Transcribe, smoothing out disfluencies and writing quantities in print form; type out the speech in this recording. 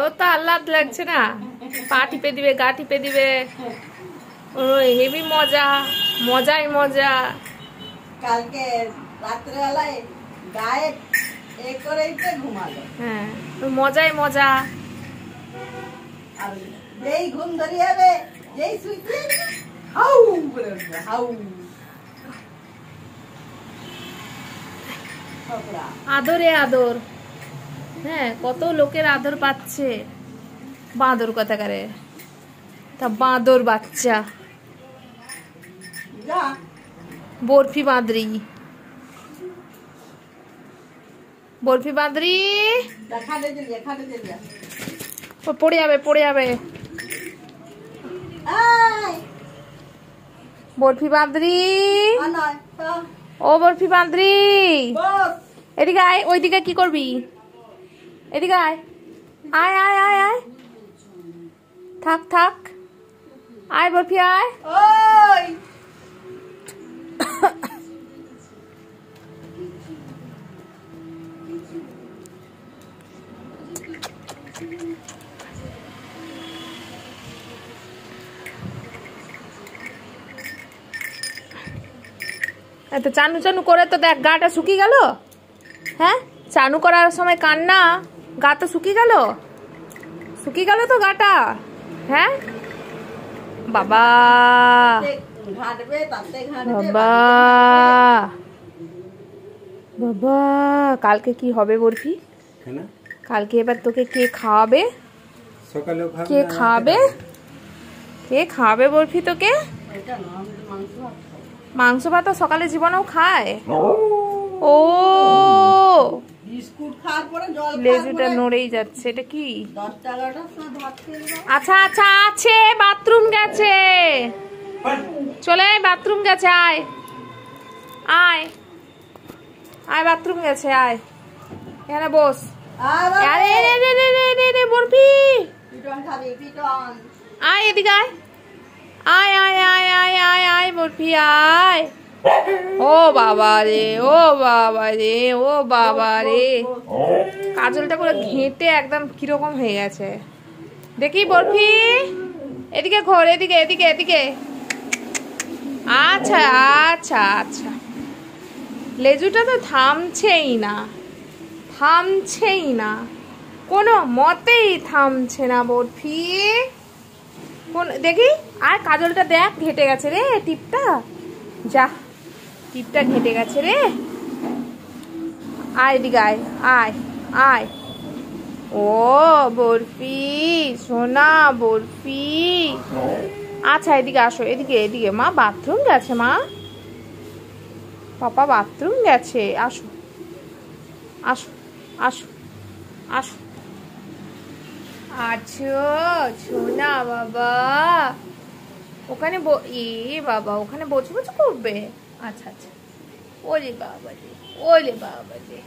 ও তো আহ্লাদ লাগছে না, পা টিপে দিবে, গা টিপে দিবে, ও হেভি মজা, মজাই মজা। কালকে রাত্রেবেলায় গায়ে এ করেই তো ঘুমালো। হ্যাঁ, মজাই মজা। আর যেই ঘুম ধরে যাবে, যেই শুইতে হাউ করে উঠবে, হাউ। আদরে আদর, হ্যাঁ, কত লোকের আদর পাচ্ছে। বাঁদর কথাকারে, তা বাঁদর বাচ্চা, বরফি বাঁদরি, বরফি বাঁদরি পড়ে যাবে, পড়ে যাবে। বরফি বাঁদরি, ও বরফি বাঁদরি, এদিকে আয়। ওইদিকে কি করবি? এদিকে আয়, আয় আয় আয় আয়, থাক থাক, আয় বরফি আয়। এত চানু চানু করে তো দেখ, গাটা শুকিয়ে গেল। হ্যাঁ, চানু করার সময় কান্না, গা তো শুকিয়ে গেল, শুকিয়ে গেল তো গাটা। হ্যাঁ বাবা, বাবা বাবা, কালকে কি হবে বরফি? কালকে এবার তোকে কে খাওয়াবে? কে খাওয়াবে? কে খাওয়াবে বরফি তোকে? মাংস ভাত সকালে জীবনেও খায়। ও লেজুটা নড়েই যাচ্ছে, এটা কি? আচ্ছা আচ্ছা, আছে, বাথরুম গেছে, চলে বাথরুম গেছে, আয় আয় আয়, বাথরুম গেছে, আয় এখানে বস। আরে বরফি, আয় এদিকে আয়, আয় আয় আয় আয় আয় আয় বরফি আয়। ও বাবা রে, ও বাবা রে, ও বাবা রে, কাজলটা পুরো ঘেঁটে একদম কিরকম হয়ে গেছে। দেখি বরফি, এদিকে ঘোর, এদিকে এদিকে এদিকে। আচ্ছা আচ্ছা আচ্ছা, লেজুটা তো থামছেই না, থামছেই না, কোনো মতেই থামছে না বরফি। কোন দেখি, আর কাজলটা দেখ ঘেটে গেছে রে, টিপটা, যা, টিপটা ঘেটে গেছে রে। আয় এদিকে আয়, আয় আয়। ও বরফি সোনা, বরফি, আচ্ছা এদিকে আসো, এদিকে এদিকে। মা বাথরুম গেছে, মা পাপা বাথরুম গেছে, আসো আসো আসো আসো। আচ্ছা সোনা বাবা, ওখানে বাবা, ওখানে বসে বসে করবে। আচ্ছা আচ্ছা, ওলে বাবা রে, ওলে বাবা রে।